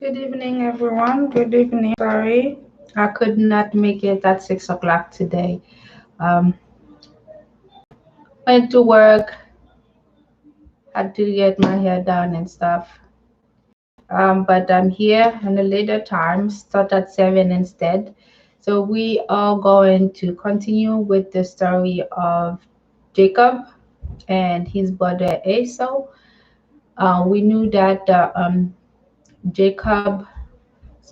Good evening, everyone. Good evening. Sorry, I could not make it at 6 o'clock today. Um, went to work, had to get my hair done and stuff. But I'm here in a later time, start at 7 instead. So we are going to continue with the story of Jacob and his brother Esau. We knew that Jacob's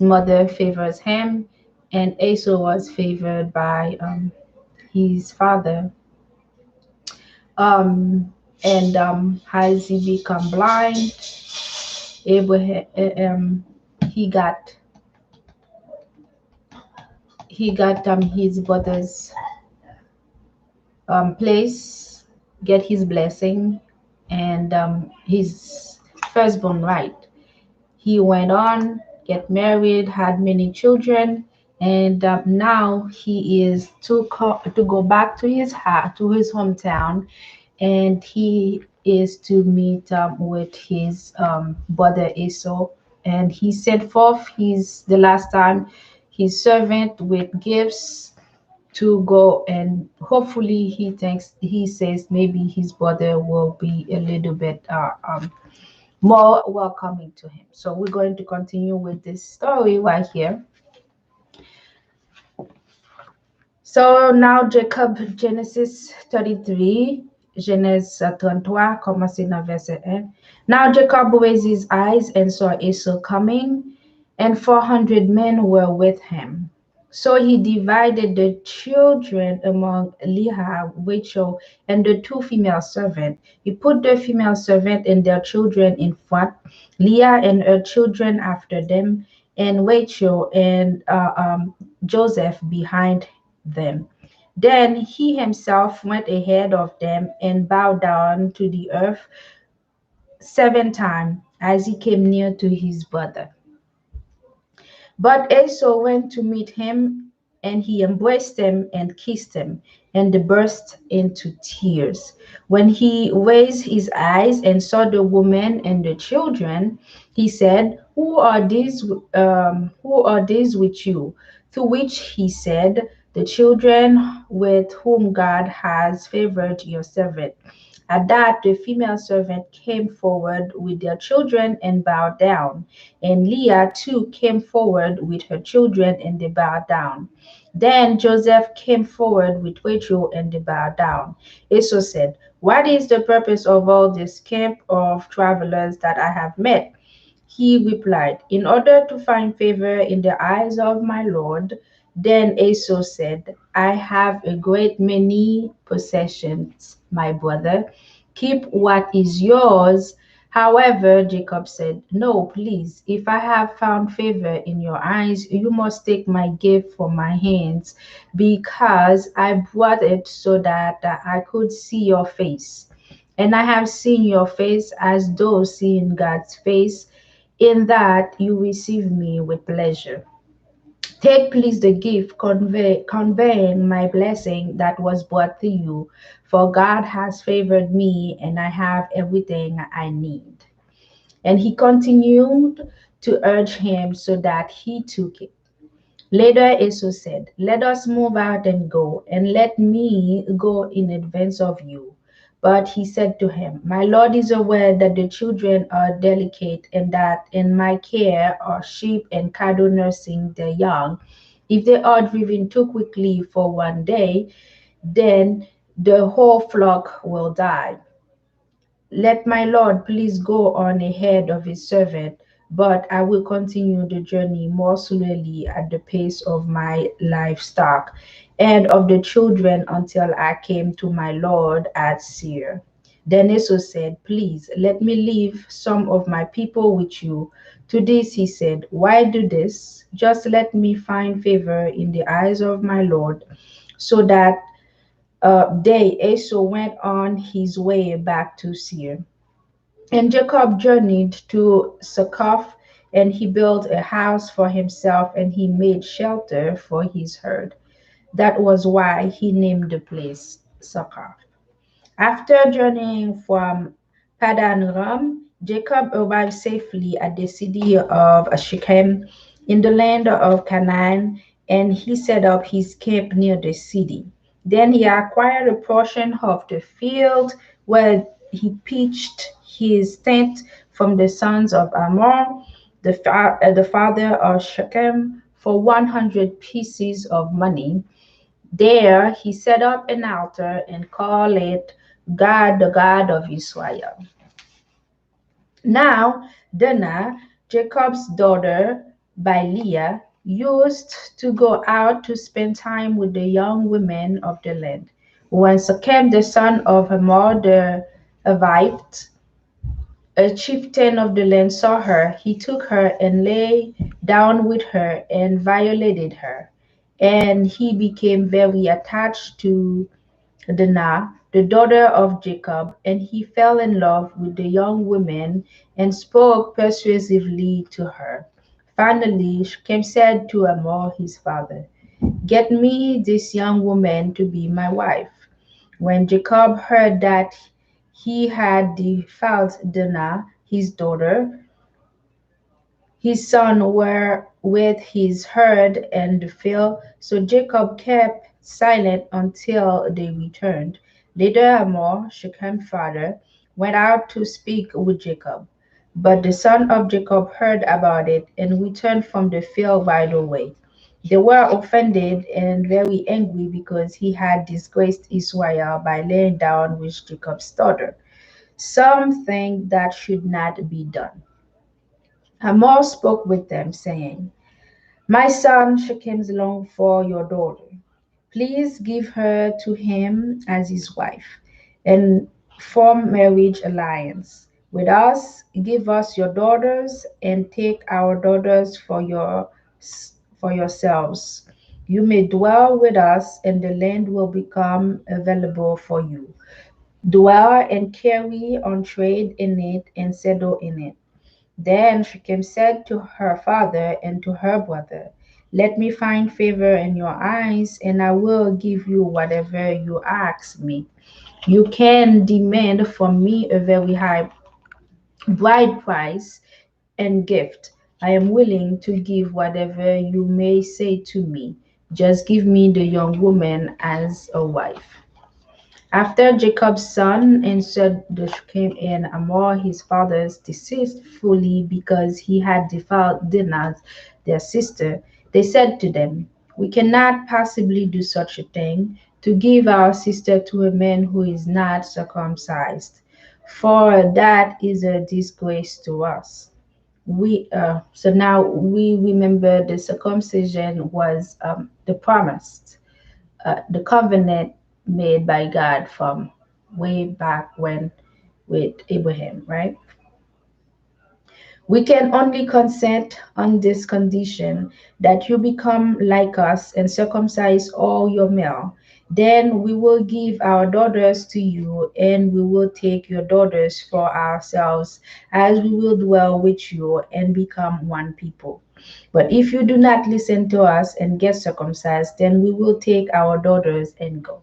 mother favors him, and Esau was favored by his father. And as he become blind, Abraham he got his brother's place, get his blessing, and his firstborn right. He went on, get married, had many children, and now he is to go back to his to his hometown, and he is to meet with his brother Esau. And he sent forth his the last time his servant with gifts to go, and hopefully he says maybe his brother will be a little bit more welcoming to him. So we're going to continue with this story right here. So now Jacob, Genesis 33, Genèse 33, commencez dans verset 1. Now Jacob raised his eyes and saw Esau coming, and 400 men were with him. So he divided the children among Leah, Rachel, and the two female servants. He put the female servant and their children in front, Leah and her children after them, and Rachel and Joseph behind them. Then he himself went ahead of them and bowed down to the earth 7 times as he came near to his brother. But Esau went to meet him, and he embraced him and kissed him, and they burst into tears. When he raised his eyes and saw the woman and the children, he said, Who are these with you?" To which he said, "The children with whom God has favored your servant." At that, the female servant came forward with their children and bowed down. And Leah too came forward with her children and they bowed down. Then Joseph came forward with Rachel and they bowed down. Esau said, "What is the purpose of all this camp of travelers that I have met?" He replied, "In order to find favor in the eyes of my Lord." Then Esau said, "I have a great many possessions, my brother. Keep what is yours." However, Jacob said, "No, please, if I have found favor in your eyes, you must take my gift from my hands, because I brought it so that I could see your face. And I have seen your face as though seeing God's face, in that you receive me with pleasure. Take please the gift, conveying my blessing that was brought to you, for God has favored me and I have everything I need." And he continued to urge him so that he took it. Later Esau said, "Let us move out and go, and let me go in advance of you." But he said to him, "My Lord is aware that the children are delicate, and that in my care are sheep and cattle nursing their young. If they are driven too quickly for one day, then the whole flock will die. Let my Lord please go on ahead of his servant, but I will continue the journey more slowly at the pace of my livestock and of the children until I came to my Lord at Seir." Then Esau said, "Please let me leave some of my people with you." To this he said, "Why do this? Just let me find favor in the eyes of my Lord." So that day Esau went on his way back to Seir. And Jacob journeyed to Succoth, and he built a house for himself, and he made shelter for his herd. That was why he named the place Succoth. After journeying from Padan Aram, Jacob arrived safely at the city of Shechem in the land of Canaan, and he set up his camp near the city. Then he acquired a portion of the field where he pitched his tent from the sons of Ammon, the father of Shechem, for 100 pieces of money. There he set up an altar and called it God, the God of Israel. Now Dinah, Jacob's daughter by Leah, used to go out to spend time with the young women of the land. When Shechem, the son of Hamor the Avite, a chieftain of the land, saw her, he took her and lay down with her and violated her. And he became very attached to Dinah, the daughter of Jacob, and he fell in love with the young woman and spoke persuasively to her. Finally, Shechem said to Hamor his father, "Get me this young woman to be my wife." When Jacob heard that he had defiled Dinah, his daughter, his son were with his herd and the field, so Jacob kept silent until they returned. Later Hamor, Shechem's father, went out to speak with Jacob. But the son of Jacob heard about it and returned from the field right away. They were offended and very angry because he had disgraced Israel by laying down with Jacob's daughter, something that should not be done. Hamor spoke with them, saying, "My son Shechem longs for your daughter. Please give her to him as his wife, and form marriage alliance with us. Give us your daughters, and take our daughters for yourselves. You may dwell with us, and the land will become available for you. Dwell and carry on trade in it, and settle in it." Then Shechem said to her father and to her brother, "Let me find favor in your eyes, and I will give you whatever you ask me. You can demand from me a very high bride price and gift. I am willing to give whatever you may say to me. Just give me the young woman as a wife." After Jacob's son answered the Shechem and Hamor his fathers deceitfully because he had defiled Dinah their sister, they said to them, "We cannot possibly do such a thing, to give our sister to a man who is not circumcised, for that is a disgrace to us." So now we remember the circumcision was the promise, the covenant made by God from way back when with Abraham, right? We can only consent on this condition, that you become like us and circumcise all your male. Then we will give our daughters to you, and we will take your daughters for ourselves, as we will dwell with you and become one people. But if you do not listen to us and get circumcised, then we will take our daughters and go.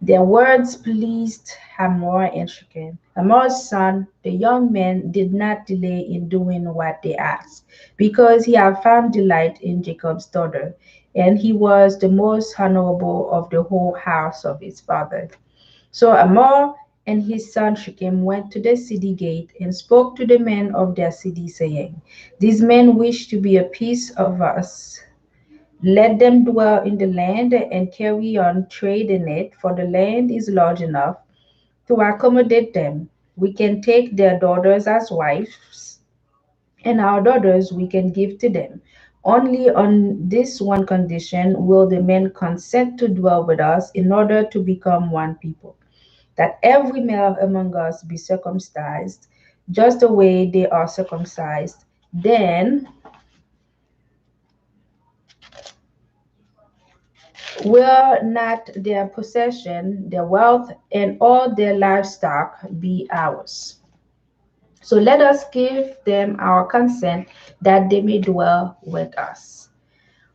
Their words pleased Hamor and Shechem. Hamor's son, the young man, did not delay in doing what they asked, because he had found delight in Jacob's daughter, and he was the most honorable of the whole house of his father. So Hamor and his son Shechem went to the city gate and spoke to the men of their city, saying, "These men wish to be a piece of us. Let them dwell in the land and carry on trade in it, for the land is large enough to accommodate them. We can take their daughters as wives, and our daughters we can give to them. Only on this one condition will the men consent to dwell with us in order to become one people, that every male among us be circumcised, just the way they are circumcised. Then will not their possession, their wealth, and all their livestock be ours? So let us give them our consent, that they may dwell with us."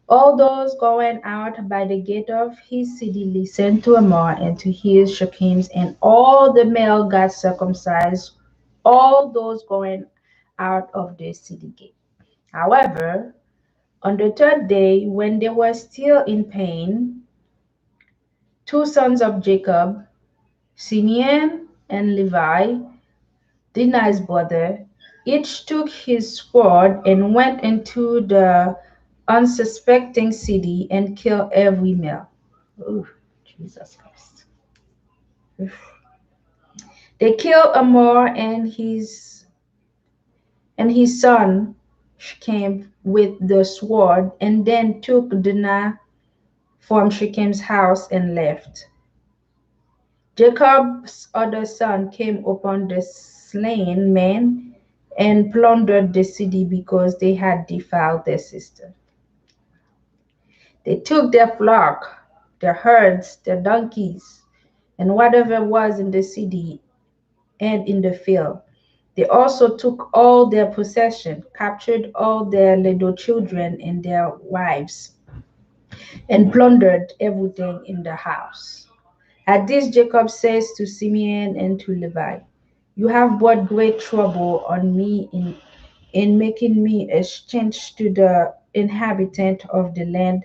All those going out by the gate of his city listened to Ammon and to his Shechems, and all the male got circumcised all those going out of the city gate. However, on the third day, when they were still in pain, two sons of Jacob, Simeon and Levi, Dinah's brother, each took his sword and went into the unsuspecting city and killed every male. Oh, Jesus Christ. Oof. They killed Amor and his son Shechem with the sword, and then took Dinah from Shechem's house and left. Jacob's other son came upon the slain men and plundered the city because they had defiled their sister. They took their flock, their herds, their donkeys, and whatever was in the city and in the field. They also took all their possession, captured all their little children and their wives, and plundered everything in the house. At this, Jacob says to Simeon and to Levi, "You have brought great trouble on me in making me a stench to the inhabitant of the land,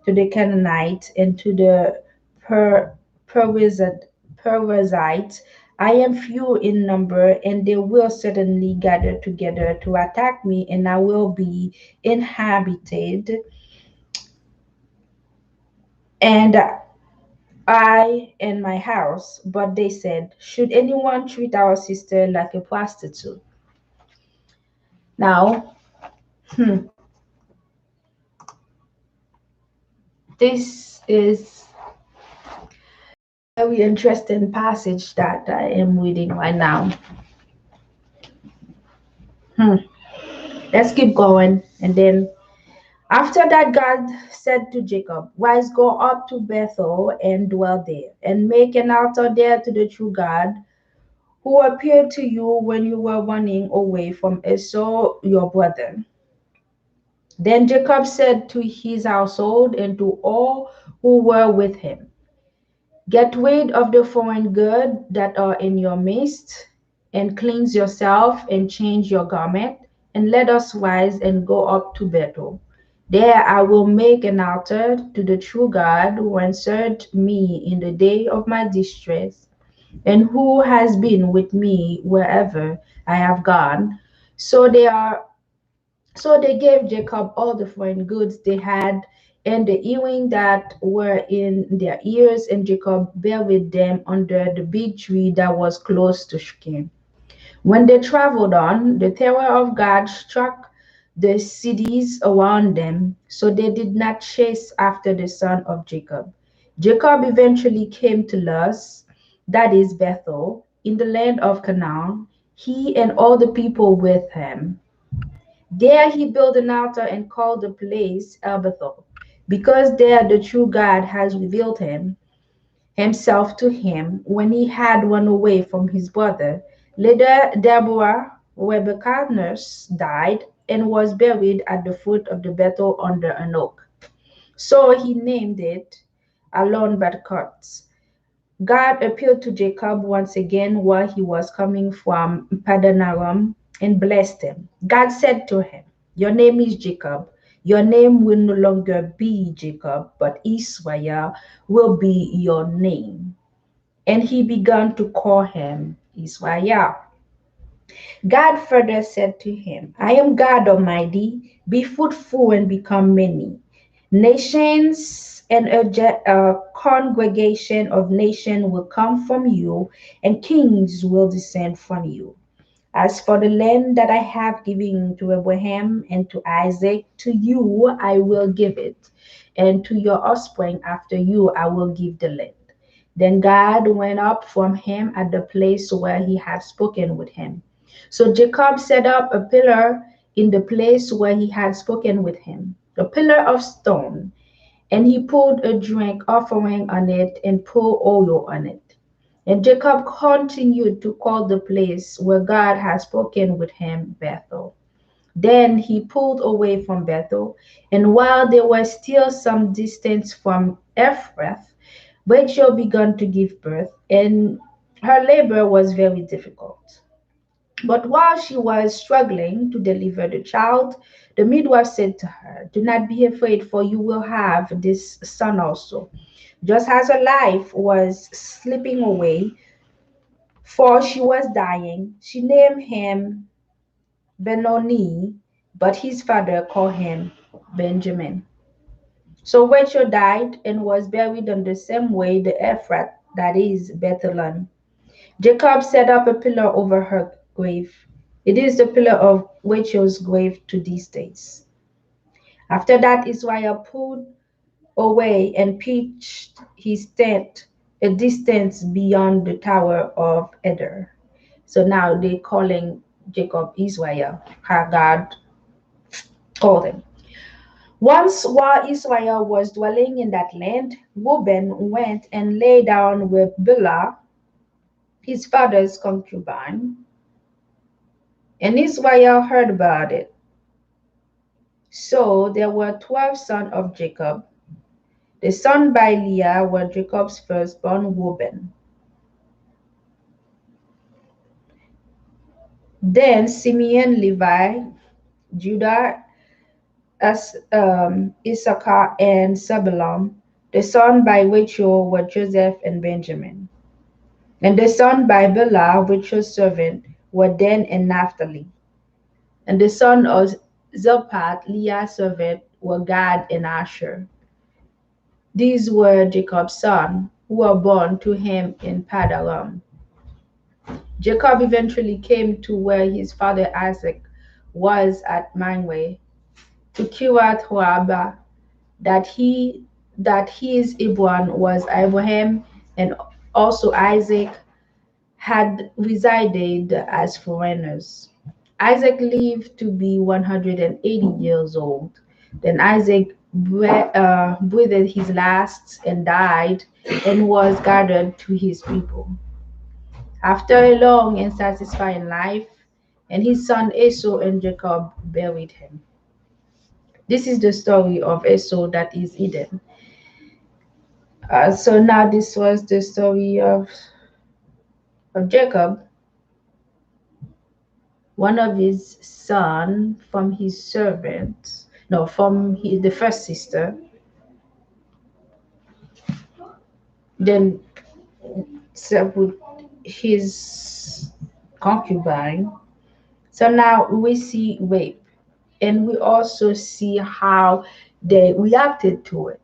to the Canaanites, and to the per- Perizzite. Perizzite. I am few in number, and they will certainly gather together to attack me, and I will be inhabited, and I and my house." But they said, "Should anyone treat our sister like a prostitute?" Now, this is a very interesting passage that I am reading right now. Hmm. Let's keep going. And then after that, God said to Jacob, "Rise, go up to Bethel and dwell there, and make an altar there to the true God who appeared to you when you were running away from Esau, your brother." Then Jacob said to his household and to all who were with him, "Get rid of the foreign goods that are in your midst, and cleanse yourself and change your garment, and let us rise and go up to Bethel. There I will make an altar to the true God who answered me in the day of my distress, and who has been with me wherever I have gone." So they gave Jacob all the foreign goods they had and the earrings that were in their ears, and Jacob buried them under the big tree that was close to Shechem. When they traveled on, the terror of God struck the cities around them, so they did not chase after the son of Jacob. Jacob eventually came to Luz, that is Bethel, in the land of Canaan, he and all the people with him. There he built an altar and called the place El Bethel, because there the true God has revealed himself to him when he had run away from his brother. Later, Deborah, Rebekah's nurse, died and was buried at the foot of the Bethel under an oak. So he named it Alon Batkot. God appeared to Jacob once again while he was coming from Padanaram and blessed him. God said to him, "Your name is Jacob. Your name will no longer be Jacob, but Israel will be your name." And he began to call him Israel. God further said to him, "I am God Almighty. Be fruitful and become many. Nations and a congregation of nations will come from you, and kings will descend from you. As for the land that I have given to Abraham and to Isaac, to you I will give it, and to your offspring after you I will give the land." Then God went up from him at the place where he had spoken with him. So Jacob set up a pillar in the place where he had spoken with him, a pillar of stone, and he put a drink offering on it and poured oil on it. And Jacob continued to call the place where God had spoken with him Bethel. Then he pulled away from Bethel, and while they were still some distance from Ephrath, Rachel began to give birth, and her labor was very difficult. But while she was struggling to deliver the child, the midwife said to her, "Do not be afraid, for you will have this son also." Just as her life was slipping away, for she was dying, she named him Benoni, but his father called him Benjamin. So Rachel died and was buried in the same way the Ephrath, that is Bethlehem. Jacob set up a pillar over her grave. It is the pillar of Rachel's grave to these days. After that, Israel pulled away and pitched his tent a distance beyond the tower of Eder. So now they're calling Jacob Israel, how God called him. Once, while Israel was dwelling in that land, Reuben went and lay down with Bilhah, his father's concubine, and Israel heard about it. So there were 12 sons of Jacob. The sons by Leah were Jacob's firstborn Reuben. Then Simeon, Levi, Judah, Issachar, and Zebulun. The sons by Rachel were Joseph and Benjamin. And the sons by Bilhah, Rachel's servant, were Dan and Naphtali. And the sons of Zilpah, Leah's servant, were Gad and Asher. These were Jacob's sons, who were born to him in Paddan. Jacob eventually came to where his father Isaac was at Mamre, to Kiryat Arba, that his Hebron was Abraham, and also Isaac had resided as foreigners. Isaac lived to be 180 years old. Then Isaac breathed his last and died, and was gathered to his people. After a long and satisfying life, and his son Esau and Jacob buried him. This is the story of Esau, that is Eden. So now this was the story of Jacob, one of his son from his servant, no, from the first sister, then with his concubine. So now we see rape, and we also see how they reacted to it.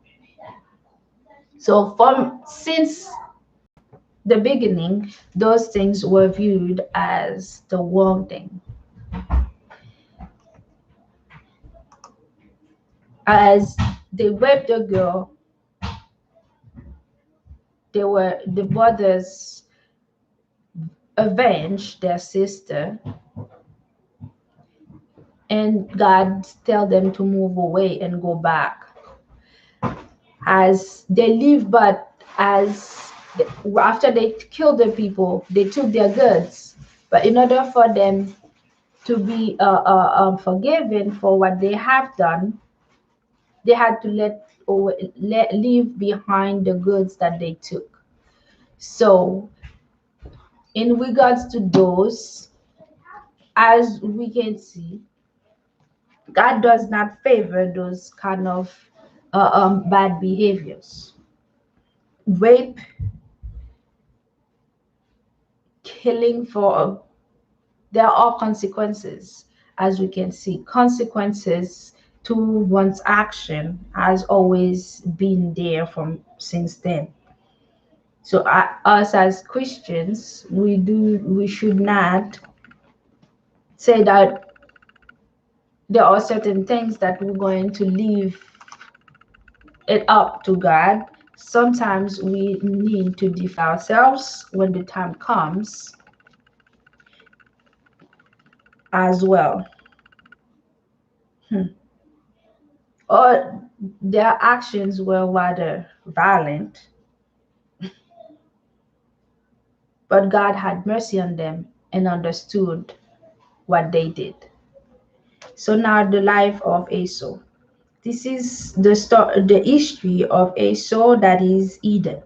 So from since the beginning, those things were viewed as the wrong thing. As they raped the girl, the brothers avenged their sister, and God tell them to move away and go back. As they leave, but as after they killed the people, they took their goods. But in order for them to be forgiven for what they have done, they had to leave behind the goods that they took. So, in regards to those, as we can see, God does not favor those kind of bad behaviors. Rape, killing for there are consequences, as we can see. Consequences to one's action has always been there from since then. So us as Christians, we should not say that there are certain things that we're going to leave it up to God. Sometimes we need to defy ourselves when the time comes as well. Or their actions were rather violent, but God had mercy on them and understood what they did. So now the life of Esau. This is the history of Esau, that is Eden.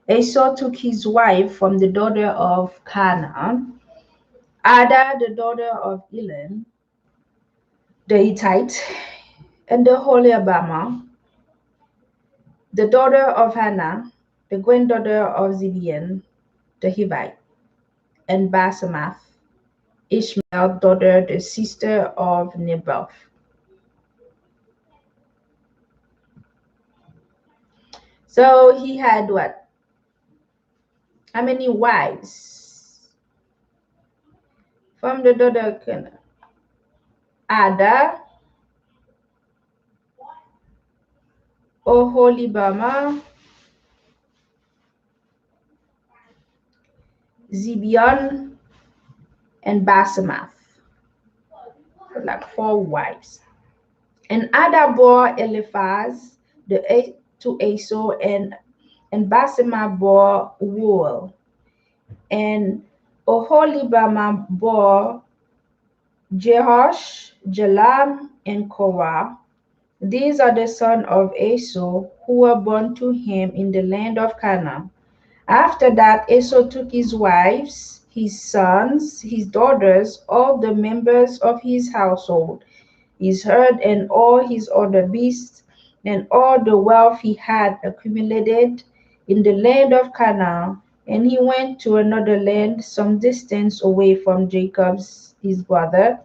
Esau took his wife from the daughter of Canaan Ada, the daughter of Elon, the Hittite, and the Holibamah, the daughter of Hannah, the granddaughter of Zibeon, the Hivite, and Basemath, Ishmael's daughter, the sister of Nebaioth. So he had what? How many wives? From the daughter of Canaan? Ada, Oholibamah, Zibeon, and Basemath. Like four wives. And Ada bore Eliphaz to Esau, and Basemath bore Wool, and Oholibamah bore Jehosh, Jalam, and Korah. These are the sons of Esau who were born to him in the land of Canaan. After that, Esau took his wives, his sons, his daughters, all the members of his household, his herd, and all his other beasts, and all the wealth he had accumulated in the land of Canaan, and he went to another land some distance away from Jacob's his brother,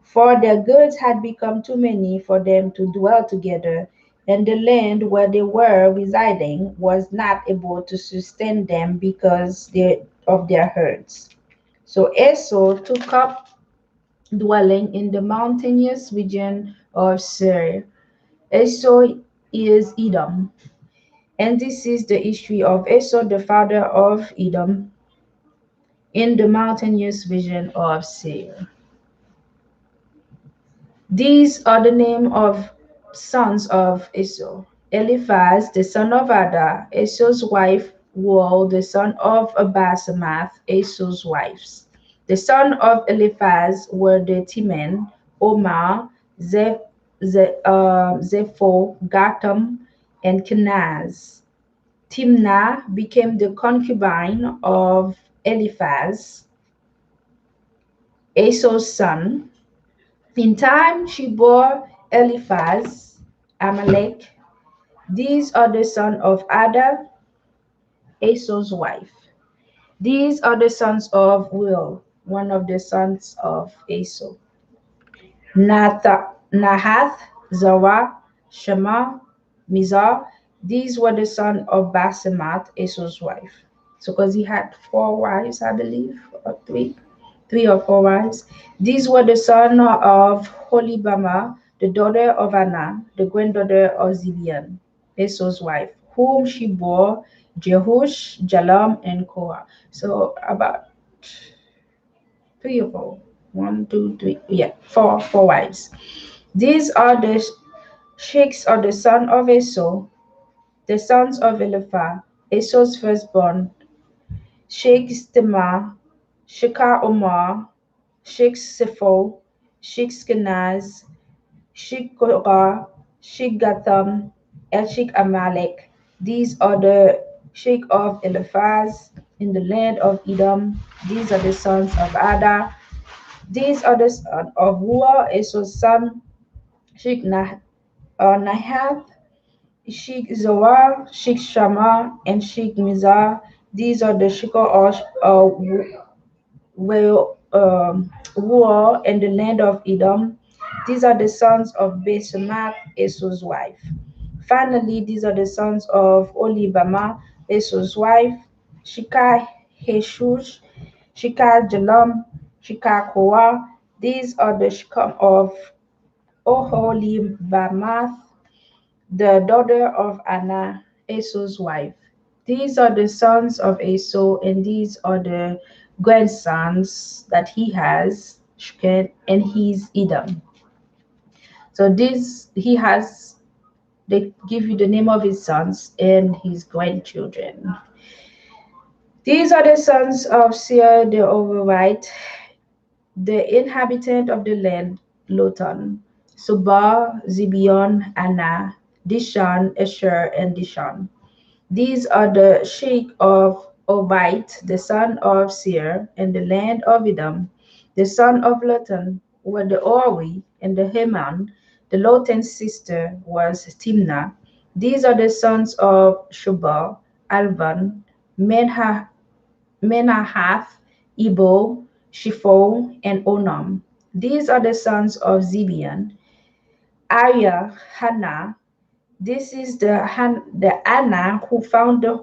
for their goods had become too many for them to dwell together, and the land where they were residing was not able to sustain them because of their herds. So Esau took up dwelling in the mountainous region of Seir. Esau is Edom. And this is the history of Esau, the father of Edom, in the mountainous region of Seir. These are the name of sons of Esau. Eliphaz, the son of Ada, Esau's wife, Wall, the son of Basemath, Esau's wives. The sons of Eliphaz were the Timan, Omar, Zepho, Gatam, and Kenaz. Timnah became the concubine of Eliphaz, Esau's son. In time she bore Eliphaz, Amalek. These are the sons of Ada, Esau's wife. These are the sons of Will, one of the sons of Esau. Nahath, Zerah, Shema, Mizar. These were the sons of Basemath, Esau's wife. So, because he had four wives, I believe, or three or four wives. These were the sons of Holibamah, the daughter of Anna, the granddaughter of Zibeon, Esau's wife, whom she bore Jehush, Jalam, and Korah. So about three or four. One, two, three. Yeah, four wives. These are the sheikhs of the son of Esau, the sons of Eliphaz, Esau's firstborn, Sheikh Stemah, Shekar Omar, Sheikh Sifo, Sheikh Skenaz, Sheikh Korah, Sheikh Gatham, and Sheikh Amalek. These are the sheikh of Eliphaz in the land of Edom. These are the sons of Ada. These are the sons of Hua, Esau's son, Sheikh Nahath, Sheikh Zoar, Sheikh Shammah, and Sheikh Mizar. These are the sheikh of war in the land of Edom. These are the sons of Basemath, Esau's wife. Finally, these are the sons of Olibamah, Esau's wife, Shikah Heshush, Shikah Jalam, Shikah Korah. These are the Shikam of Oholibamath, the daughter of Anna, Esau's wife. These are the sons of Esau, and these are the grandsons that he has, Shken, and he's Edom. So this he has, they give you the name of his sons and his grandchildren. These are the sons of Seir the Overite, the inhabitant of the land, Lotan, Subah, Zibeon, Anna, Dishan, Asher, and Dishan. These are the sheikh of Obite, the son of Seir, in the land of Edom. The son of Lotan were the Ori and the Heman. The Lotan's sister was Timnah. These are the sons of Shubal, Alvan, Menahath, Ebo, Shipho, and Onam. These are the sons of Zibeon, Arya, Hannah. This is the Anna who found the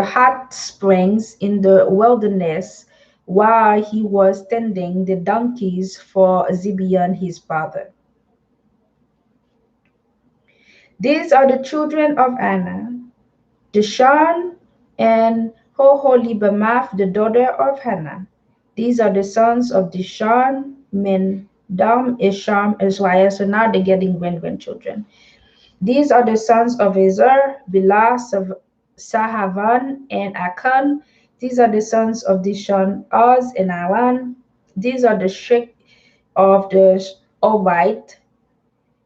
hot springs in the wilderness while he was tending the donkeys for Zibeon his father. These are the children of Anna, Dishon and Hoholibamath, the daughter of Hannah. These are the sons of Dishon, Min, Dam, Isham, Israel. So now they're getting grandchildren. These are the sons of Ezer, Bilah, Sahavan, and Akan. These are the sons of Dishon, Oz, and Aran. These are the sheikh of the Obite,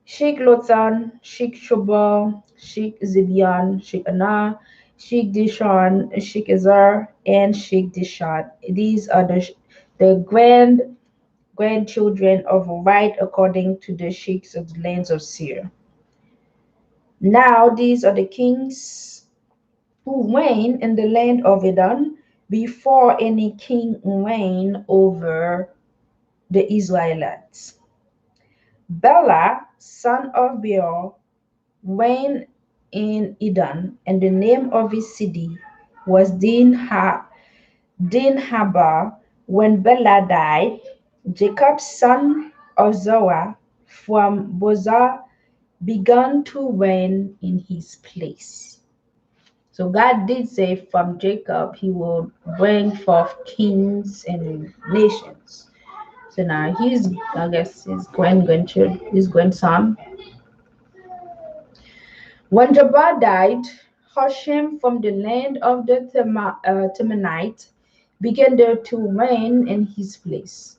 Sheikh Lotan, Sheikh Shobal, Sheikh Zibion, Sheikh Anah, Sheikh Dishon, Sheikh Ezer, and Sheikh Dishon. These are the grandchildren of Right according to the sheikhs of the lands of Seir. Now these are the kings who reigned in the land of Edom before any king reigned over the Israelites. Bela, son of Beor, reigned in Edom, and the name of his city was Dinhabah. When Bela died, Jacob, son of Zoah from Bozrah, began to reign in his place. So God did say from Jacob he will bring forth kings and nations. So now I guess his grandson. When Jabbar died, Hashem from the land of the Temanite began there to reign in his place.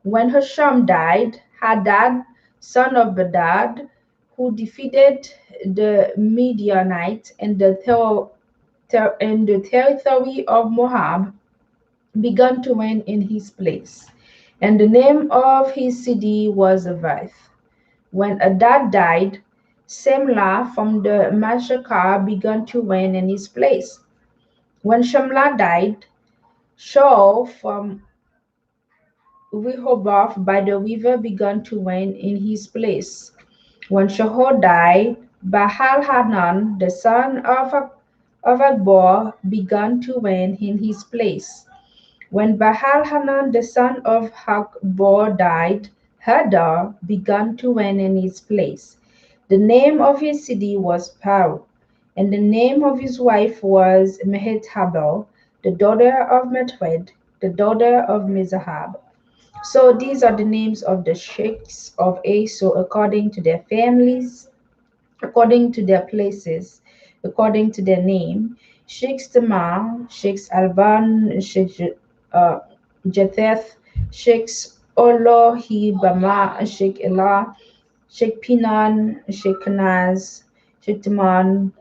When Hashem died, Hadad, son of Bedad, who defeated the Midianites in the territory of Moab, began to reign in his place. And the name of his city was Avith. When Adad died, Semlah from the Mashakah began to reign in his place. When Shamlah died, Shaul from Rehoboth by the river began to reign in his place. When Shaul died, Baal-Hanan, the son of Akbor, began to reign in his place. When Baal-Hanan, the son of Akbor, died, Hadar began to reign in his place. The name of his city was Pau, and the name of his wife was Mehethabel, the daughter of Metred, the daughter of Mizahab. So these are the names of the sheikhs of Esau according to their families, according to their places, according to their name. Sheikhs Tamar, Sheikhs Alban, Sheikh Jetheth, Sheikhs Olohi Bama, Sheikh Elah, Sheikh Pinan, Sheikh Kanaz, Sheikh Taman,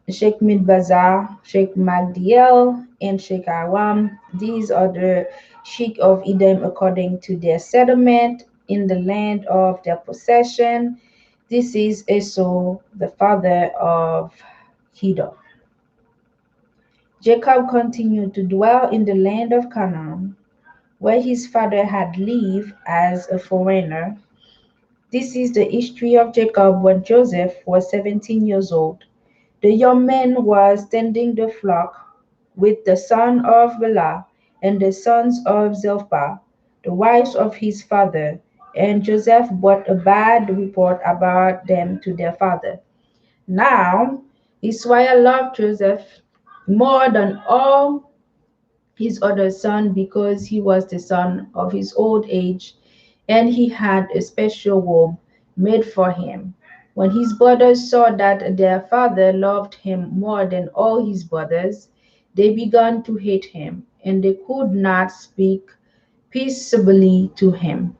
Sheikh Midbazar, Sheikh Magdiel, and Sheikh Aram. These are the sheikh of Edom according to their settlement in the land of their possession. This is Esau, the father of Edom. Jacob continued to dwell in the land of Canaan, where his father had lived as a foreigner. This is the history of Jacob when Joseph was 17 years old. The young man was tending the flock with the son of Bela and the sons of Zilpah, the wives of his father, and Joseph brought a bad report about them to their father. Now Israel loved Joseph more than all his other sons because he was the son of his old age, and he had a special robe made for him. When his brothers saw that their father loved him more than all his brothers, they began to hate him, and they could not speak peaceably to him.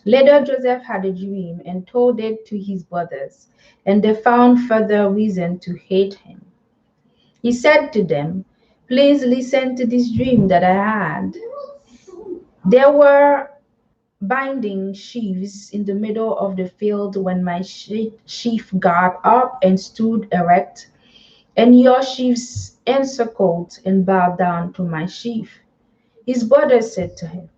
Later Joseph had a dream and told it to his brothers, and they found further reason to hate him. He said to them, "Please listen to this dream that I had. There were binding sheaves in the middle of the field when my sheaf got up and stood erect, and your sheaves encircled and bowed down to my sheaf. His brothers said to him,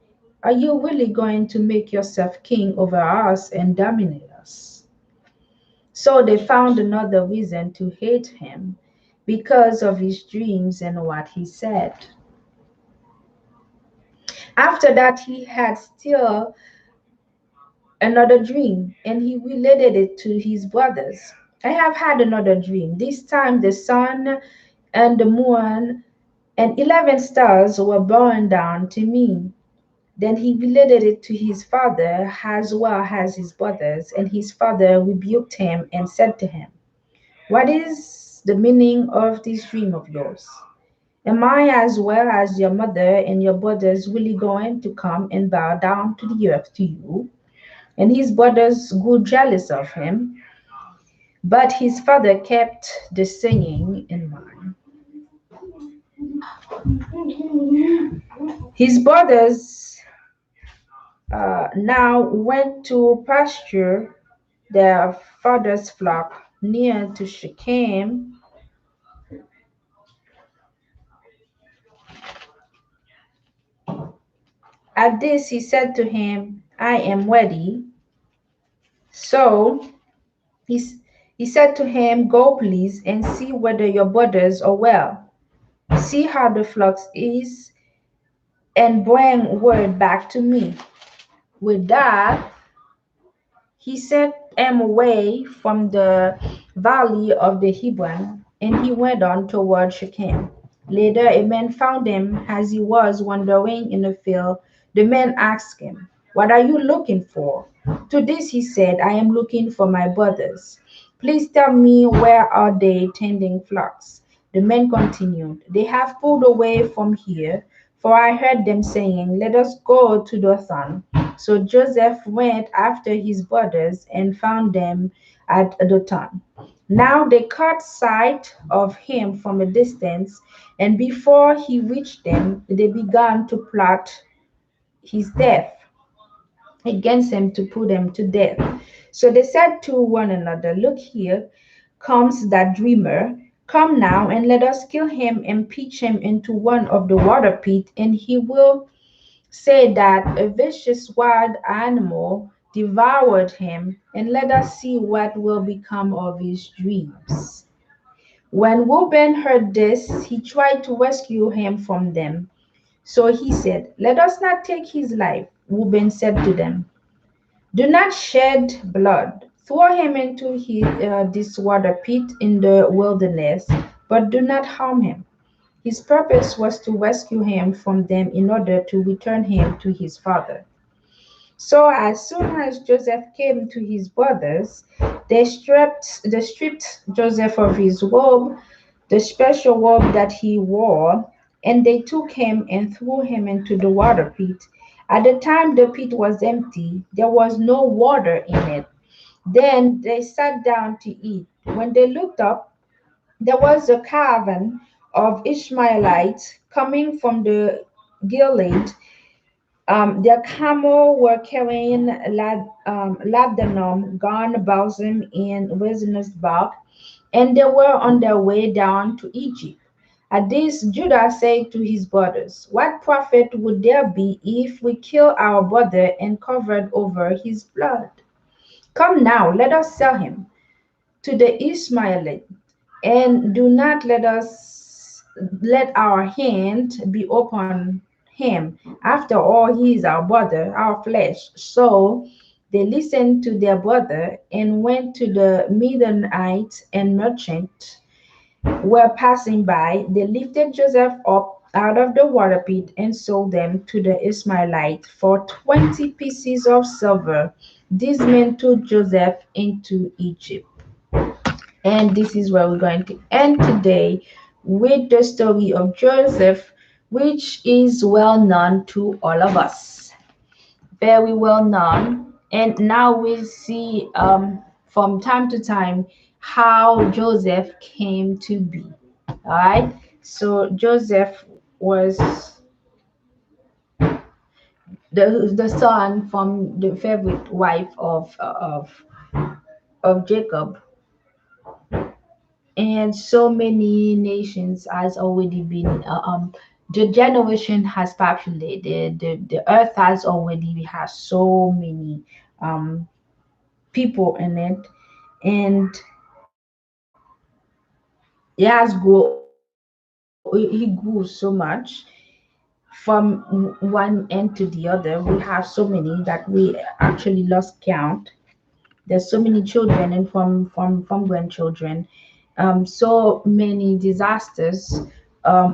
are you really going to make yourself king over us and dominate us? So they found another reason to hate him because of his dreams and what he said. After that, he had still another dream, and he related it to his brothers. I have had another dream. This time the sun and the moon and 11 stars were bowing down to me. Then he related it to his father as well as his brothers, and his father rebuked him and said to him, what is the meaning of this dream of yours? Am I as well as your mother and your brothers really going to come and bow down to the earth to you? And his brothers grew jealous of him, but his father kept the saying in mind. His brothers now went to pasture their father's flock near to Shechem. At this he said to him, I am ready. So he, he said to him, go please and see whether your brothers are well. See how the flock is and bring word back to me. With that, he sent him away from the valley of the Hebron, and he went on toward Shechem. Later, a man found him as he was wandering in the field. The man asked him, what are you looking for? To this he said, I am looking for my brothers. Please tell me, where are they tending flocks? The man continued, they have pulled away from here, for I heard them saying, let us go to Dothan. So Joseph went after his brothers and found them at Dothan. Now they caught sight of him from a distance, and before he reached them, they began to plot his death against him to put him to death. So they said to one another, look, here comes that dreamer. Come now and let us kill him and pitch him into one of the water pits, and he will say that a vicious wild animal devoured him, and let us see what will become of his dreams. When Reuben heard this, he tried to rescue him from them. So he said, let us not take his life. Reuben said to them, do not shed blood. Throw him into this water pit in the wilderness, but do not harm him. His purpose was to rescue him from them in order to return him to his father. So as soon as Joseph came to his brothers, they stripped Joseph of his robe, the special robe that he wore, and they took him and threw him into the water pit. At the time the pit was empty, there was no water in it. Then they sat down to eat. When they looked up, there was a caravan of Ishmaelites coming from the Gilead. Their camel were carrying labdanum, gone balsam, and resinous bark, and they were on their way down to Egypt. At this, Judah said to his brothers, what profit would there be if we kill our brother and covered over his blood? Come now, let us sell him to the Ishmaelites, and do not let our hand be upon him. After all, he is our brother, our flesh. So they listened to their brother and went to the Midianites and merchants were passing by. They lifted Joseph up out of the water pit and sold them to the Ishmaelites for 20 pieces of silver. These men took Joseph into Egypt. And this is where we're going to end today with the story of Joseph, which is well known to all of us. Very well known. And now we see from time to time how Joseph came to be. All right. So Joseph was the son from the favorite wife of Jacob. And so many nations has already been the generation has populated, the earth has already has so many um people in it, and he grew so much from one end to the other. We have so many that we actually lost count. There's so many children and from grandchildren, so many disasters.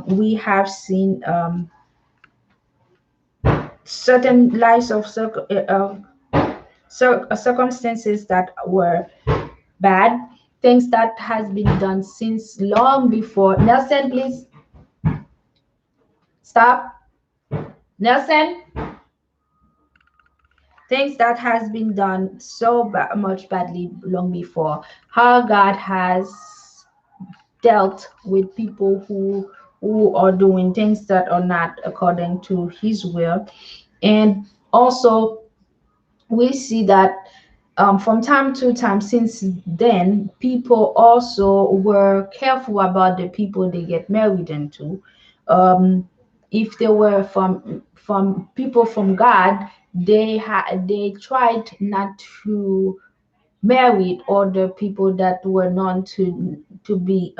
We have seen certain lives of circumstances that were bad, things that has been done since long before. Nelson, please stop. Nelson, things that has been done so much badly long before. How God has dealt with people who are doing things that are not according to His will, and also we see that from time to time since then, people also were careful about the people they get married into. Um, if they were from people from God, they tried not to marry other people that were known to be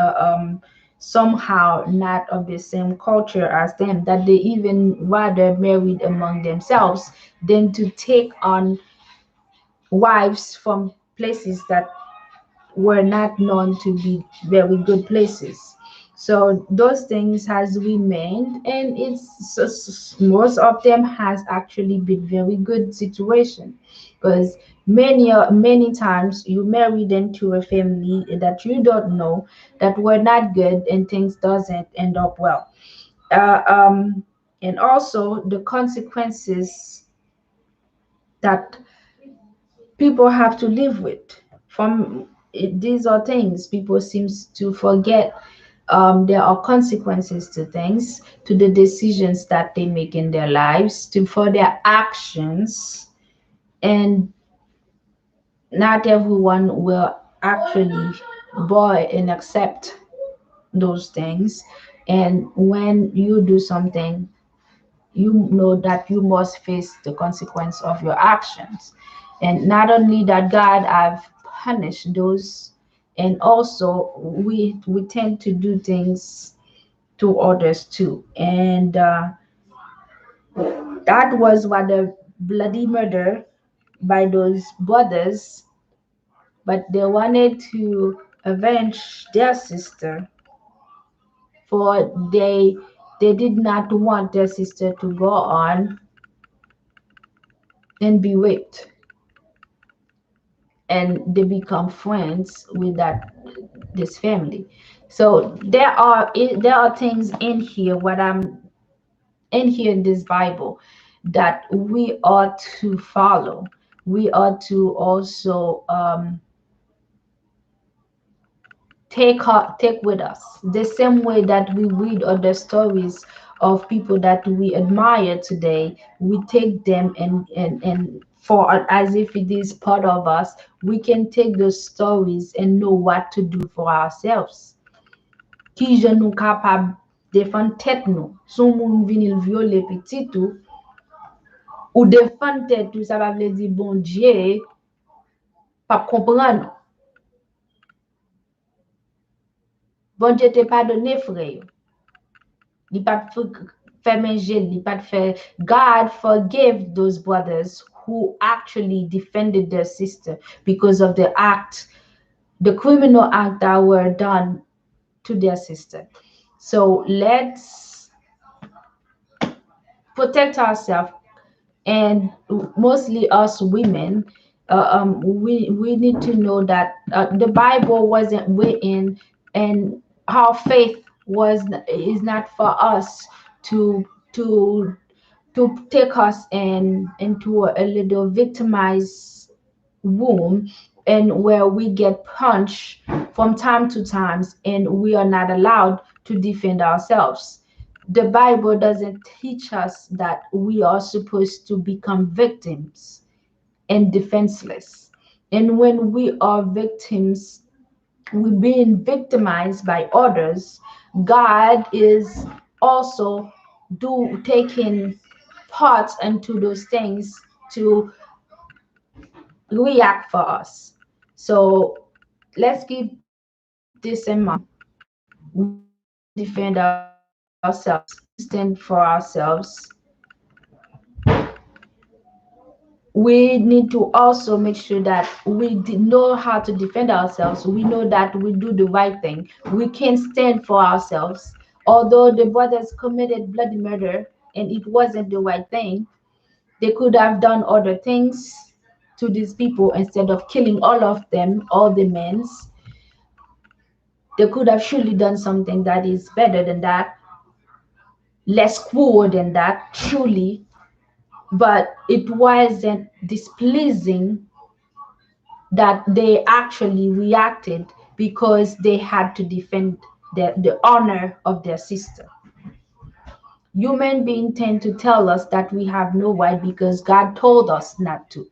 somehow not of the same culture as them. That they even rather married among themselves than to take on wives from places that were not known to be very good places. So those things has remained, and most of them has actually been very good situation, because many times you married into a family that you don't know, that were not good, and things doesn't end up well. Uh, um, and also the consequences that people have to live with from these are things people seems to forget. There are consequences to things, to the decisions that they make in their lives, to for their actions, and not everyone will actually buy and accept those things. And when you do something, you know that you must face the consequence of your actions. And not only that, God have punished those, and also we tend to do things to others too. And that was what the bloody murder by those brothers, but they wanted to avenge their sister, for they did not want their sister to go on and be raped, and they become friends with that this family. So there are things in here, what I'm in here in this Bible, that we ought to follow. We ought to also take with us, the same way that we read other stories of people that we admire today. We take them and for as if it is part of us, we can take those stories and know what to do for ourselves. Ki jen nou kapab defan tet nou. Son moun vinil viole petit ou defan tet ou, sa va vle di bon Dieu pa kompran nou. Bon Dieu te pardonne frère yo. Li pat fè menjel, li pat fè. God forgave those brothers who actually defended their sister because of the criminal act that were done to their sister. So let's protect ourselves, and mostly us women. We need to know that the Bible wasn't written, and our faith was is not for us to to take us into a little victimized room, and where we get punched from time to times, and we are not allowed to defend ourselves. The Bible doesn't teach us that we are supposed to become victims and defenseless. And when we are victims, we're being victimized by others. God is also taking parts into those things to react for us. So let's keep this in mind. We need to defend ourselves. We need to stand for ourselves. We need to also make sure that we know how to defend ourselves. We know that we do the right thing. We can stand for ourselves. Although the brothers committed bloody murder and it wasn't the right thing, they could have done other things to these people instead of killing all of them, all the men. They could have surely done something that is better than that, less cruel than that, truly, but it wasn't displeasing that they actually reacted because they had to defend the honor of their sister. Human beings tend to tell us that we have no right because God told us not to.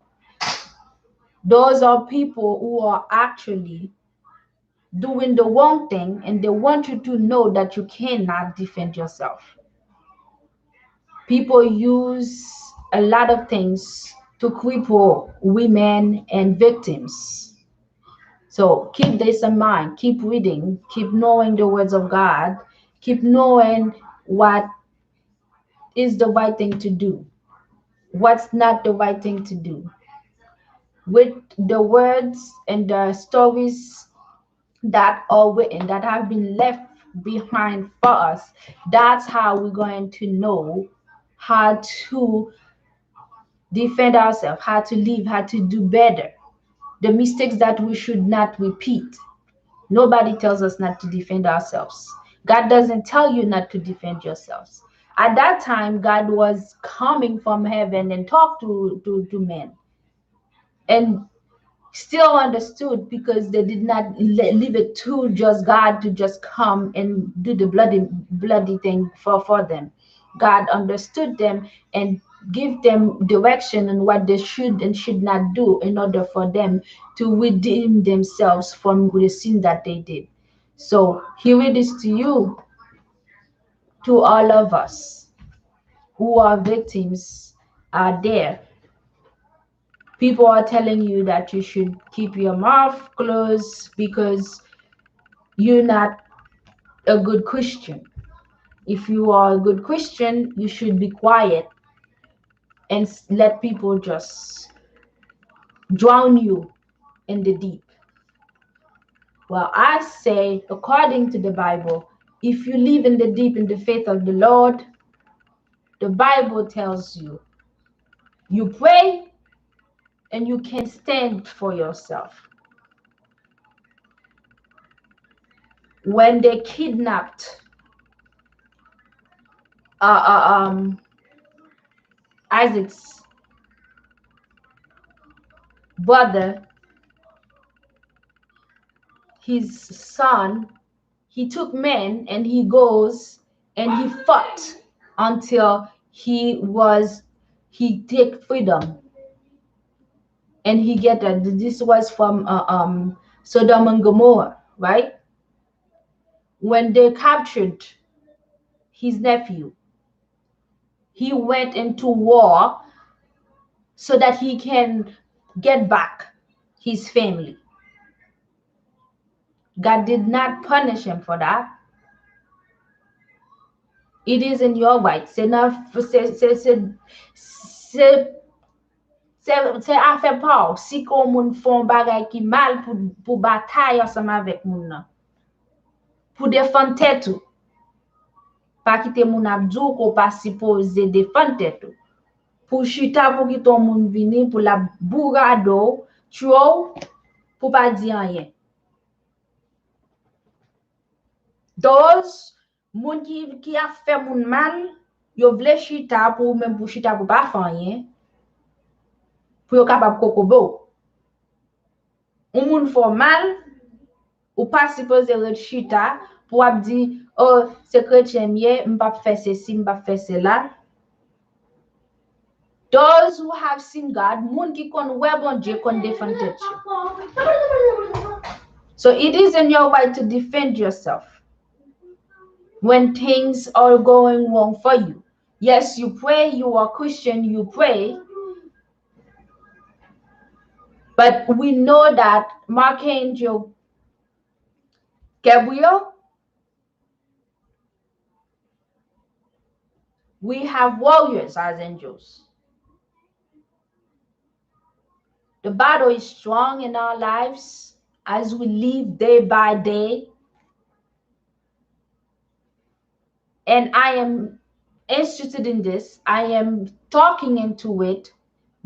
Those are people who are actually doing the wrong thing and they want you to know that you cannot defend yourself. People use a lot of things to cripple women and victims. So keep this in mind. Keep reading. Keep knowing the words of God. Keep knowing what is the right thing to do, what's not the right thing to do. With the words and the stories that are written, that have been left behind for us, that's how we're going to know how to defend ourselves, how to live, how to do better, the mistakes that we should not repeat. Nobody tells us not to defend ourselves. God doesn't tell you not to defend yourselves. At that time, God was coming from heaven and talked to men and still understood because they did not leave it to just God to just come and do the bloody thing for them. God understood them and give them direction on what they should and should not do in order for them to redeem themselves from the sin that they did. So here it is to you, to all of us who are victims are there. People are telling you that you should keep your mouth closed because you're not a good Christian. If you are a good Christian, you should be quiet and let people just drown you in the deep. Well, I say, according to the Bible, if you live in the deep in the faith of the Lord, the Bible tells you, you pray and you can stand for yourself. When they kidnapped uh, uh, um, Isaac's brother, his son, he took men and he goes and he fought until he take freedom and he get that. This was from Sodom and Gomorrah, right? When they captured his nephew, he went into war so that he can get back his family. God did not punish him for that. It is in your right. Se afe pa ou, si kon moun fon bagay ki mal pou batay ansama vek moun nan. Pou defan tet ou. Pa kite moun abdou ko pa sipoze defan tet ou. Pou chita pou ki ton moun vini, pou la bourrado, chou, pou pa di anyen. Those moun ki a fe moun mal, yo vle chita pou men pou chita pou pa fanyen, pou yo kapab kokobo. Ou moun fò mal, ou pas supposé ret chita pour ap di, oh, c'est chrétien mieux, m'pa faire ceci, m'pa faire cela. Those who have seen God, moun ki kon wè bon Dieu kon defend you. So it isn't your right to defend yourself when things are going wrong for you. Yes, you pray, you are Christian, you pray. But we know that Archangel Gabriel, we have warriors as angels. The battle is strong in our lives as we live day by day. And I am interested in this. I am talking into it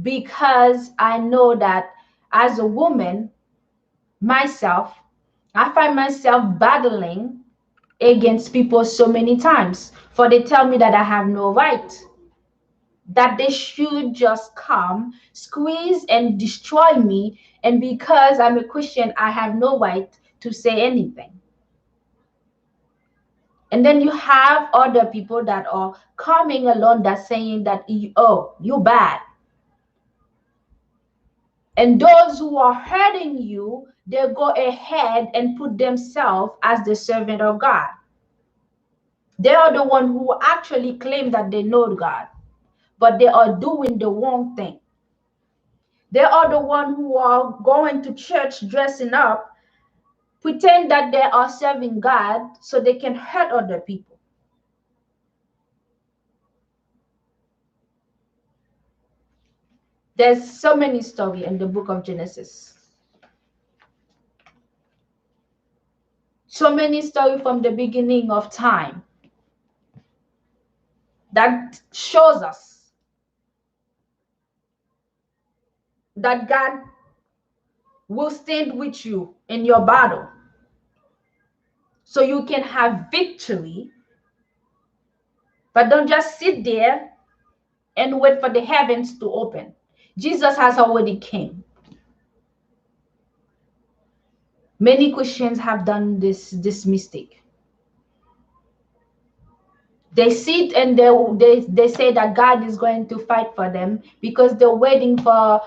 because I know that as a woman, myself, I find myself battling against people so many times. For they tell me that I have no right, that they should just come, squeeze and destroy me. And because I'm a Christian, I have no right to say anything. And then you have other people that are coming along that saying that, oh, you're bad. And those who are hurting you, they go ahead and put themselves as the servant of God. They are the one who actually claim that they know God, but they are doing the wrong thing. They are the one who are going to church dressing up, pretend that they are serving God so they can hurt other people. There's so many stories in the book of Genesis. So many stories from the beginning of time that shows us that God will stand with you in your battle so you can have victory. But don't just sit there and wait for the heavens to open. Jesus has already came. Many Christians have done this mistake. They sit and they say that God is going to fight for them because they're waiting for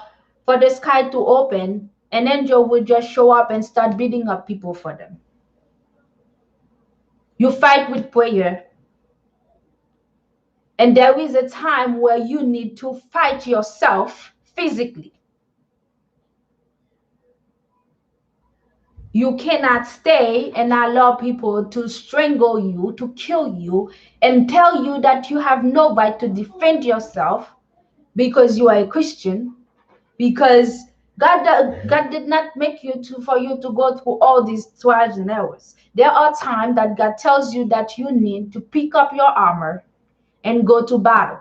the sky to open. An angel will just show up and start beating up people for them. You fight with prayer. And there is a time where you need to fight yourself physically. You cannot stay and allow people to strangle you, to kill you, and tell you that you have no right to defend yourself because you are a Christian, because God did not make you for you to go through all these trials and errors. There are times that God tells you that you need to pick up your armor and go to battle.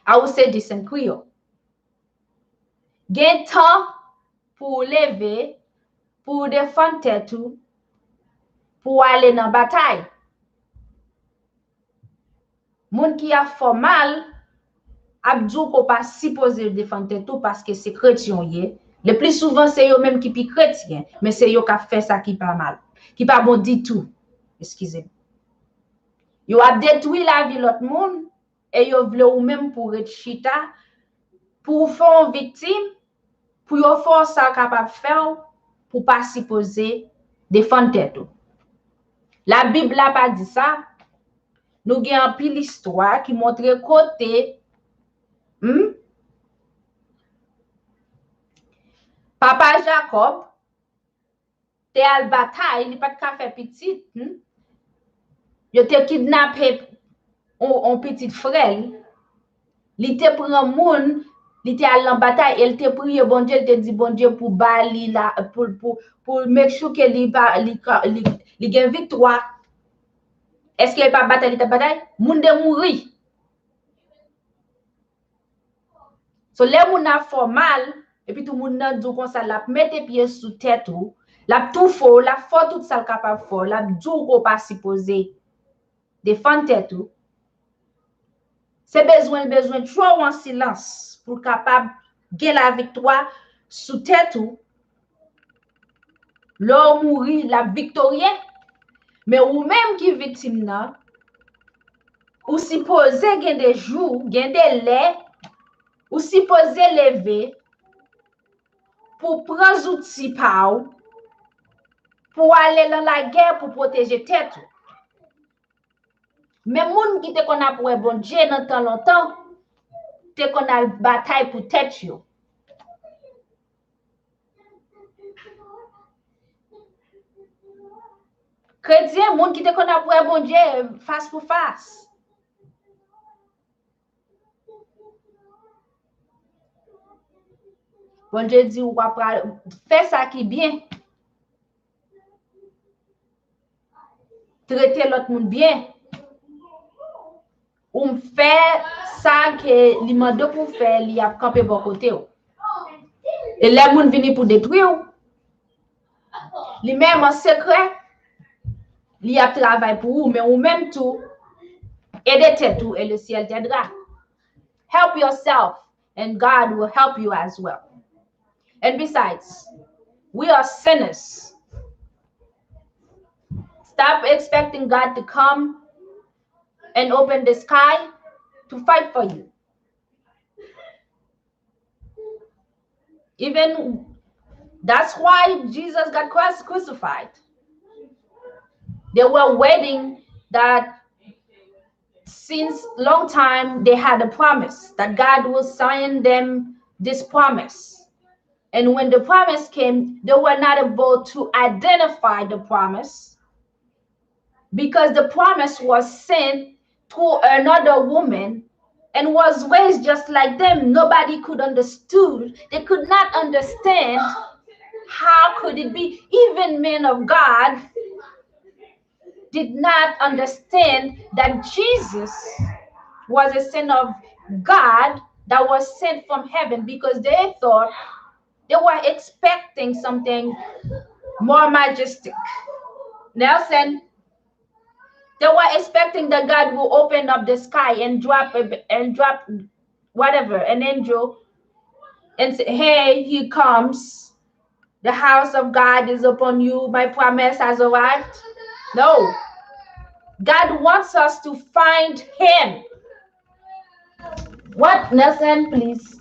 I will say this in Creole. Gen temps pour lever, pour défendre tout, pour aller dans bataille. Moun qui a fait mal, abdou ko pas supposé défendre tout parce que c'est chrétien yé. Le plus souvent c'est eux même qui pi chrétien, mais c'est eux qui fait ça qui pas mal, qui pas bon dit tout. Excusez. Yo a détruit la vie l'autre monde et yo vle ou même pour être chita, pour faire une victime, pour yo faire ça capable faire pour pas supposé défendre tout. La Bible n'a pas dit ça. Nous avons un pile l'histoire qui montre côté Papa Jacob te al bataille, il pas de faire petit. Il te kidnappé un petit frère. Il te prend moun, il te al en bataille, il te prié bon Dieu, il te dit bon Dieu pour bali la pour make sure que il gagne victoire. Est-ce qu'il n'y a pas bataille, il te bataille? Moun de mourir. So les moun a fait mal et puis tout le monde dit comme ça, la mette pied sous tête ou la tout faux, la faut tout ça capable fort, la dit qu'on pas supposé défendre tête ou. C'est besoin trop en silence pour capable gagner la victoire sous tête ou. L'homme mourir la victorieux Mais ou même qui victime nan, ou suppose gen des jours, gen des lè, ou suppose lever pour prendre outils pa ou, pour aller dans la guerre pour protéger tête. Mais moun qui te kon a pour bon Dieu dans tant longtemps, te kon a bataille pour tête yo. Chrétien, moun qui te kon a pour bon Dieu face pour face. Bon Dieu dit ou va faire ça qui bien. Traiter l'autre monde bien. Ou faire ça que li mande pour faire, li a campé bon côté. Et les moun vini pour détruire. Li même en secret, li a travail pour vous, mais ou même tout, aider tête tout et le ciel t'aidera. Help yourself and God will help you as well. And besides, we are sinners. Stop expecting God to come and open the sky to fight for you. Even that's why Jesus got crucified. They were waiting that since long time they had a promise that God will sign them this promise. And when the promise came, they were not able to identify the promise because the promise was sent to another woman and was raised just like them. Nobody could understood. They could not understand how could it be. Even men of God did not understand that Jesus was a son of God that was sent from heaven because they thought they were expecting something more majestic. Nelson, they were expecting that God will open up the sky and drop whatever, an angel, and say, hey, he comes. The house of God is upon you. My promise has arrived. No. God wants us to find him. What, Nelson, please?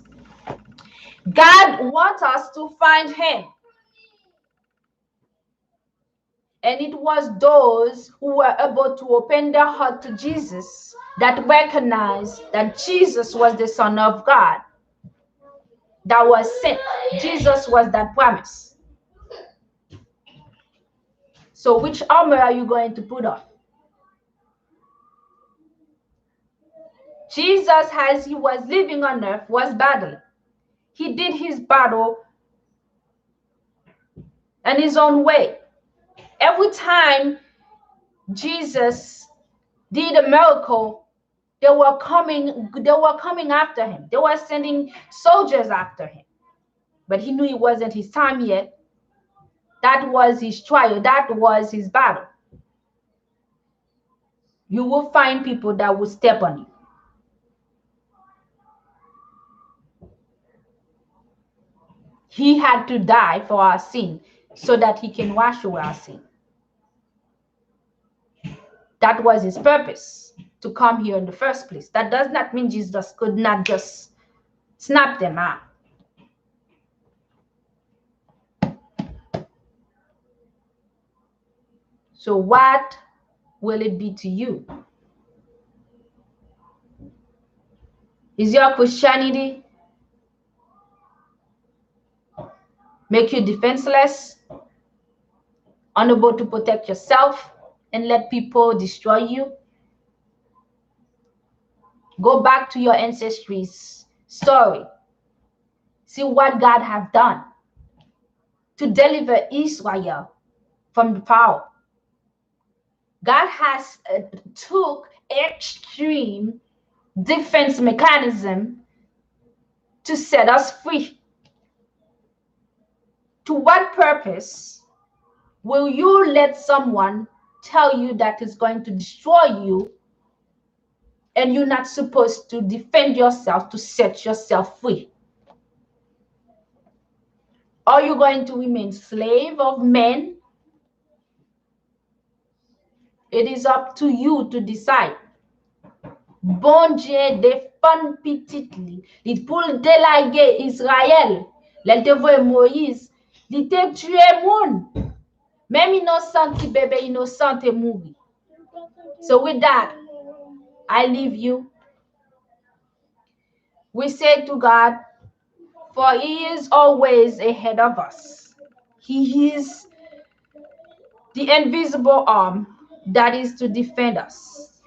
God wants us to find him. And it was those who were able to open their heart to Jesus that recognized that Jesus was the Son of God that was sent. Jesus was that promise. So which armor are you going to put on? Jesus, as he was living on earth, was battling. He did his battle in his own way. Every time Jesus did a miracle, they were coming after him. They were sending soldiers after him. But he knew it wasn't his time yet. That was his trial. That was his battle. You will find people that will step on you. He had to die for our sin so that he can wash away our sin. That was his purpose, to come here in the first place. That does not mean Jesus could not just snap them out. So what will it be to you? Is your Christianity make you defenseless, unable to protect yourself, and let people destroy you? Go back to your ancestry's story. See what God has done to deliver Israel from the Pharaoh. God has took extreme defense mechanism to set us free. To what purpose will you let someone tell you that it's going to destroy you and you're not supposed to defend yourself to set yourself free? Are you going to remain slave of men? It is up to you to decide. Bon Dieu défend petitly. Il pour délaguer Israël. L'elle te voit Moïse. Il te tué moun. Même innocent qui bébé innocent est mouru. So with that, I leave you. We say to God, for He is always ahead of us. He is the invisible arm that is to defend us.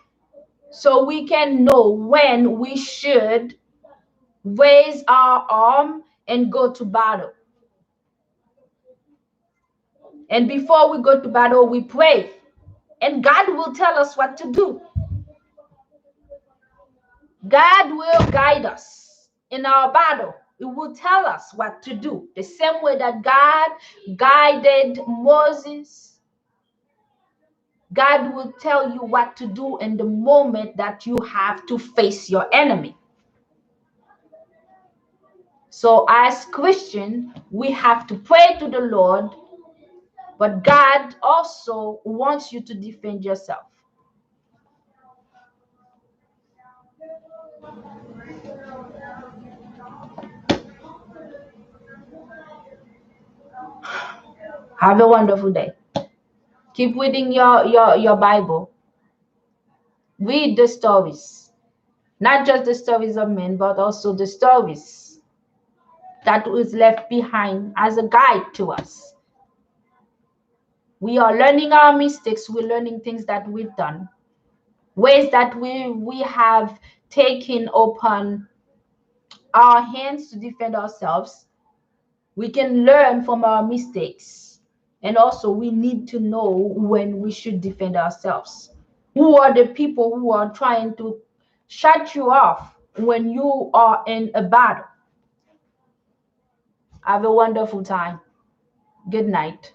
So we can know when we should raise our arm and go to battle. And before we go to battle, we pray. And God will tell us what to do. God will guide us in our battle. It will tell us what to do. The same way that God guided Moses, God will tell you what to do in the moment that you have to face your enemy. So as Christians, we have to pray to the Lord, but God also wants you to defend yourself. Have a wonderful day. Keep reading your Bible. Read the stories. Not just the stories of men, but also the stories that was left behind as a guide to us. We are learning our mistakes. We're learning things that we've done, ways that we have taken upon our hands to defend ourselves. We can learn from our mistakes. And also, we need to know when we should defend ourselves. Who are the people who are trying to shut you off when you are in a battle? Have a wonderful time. Good night.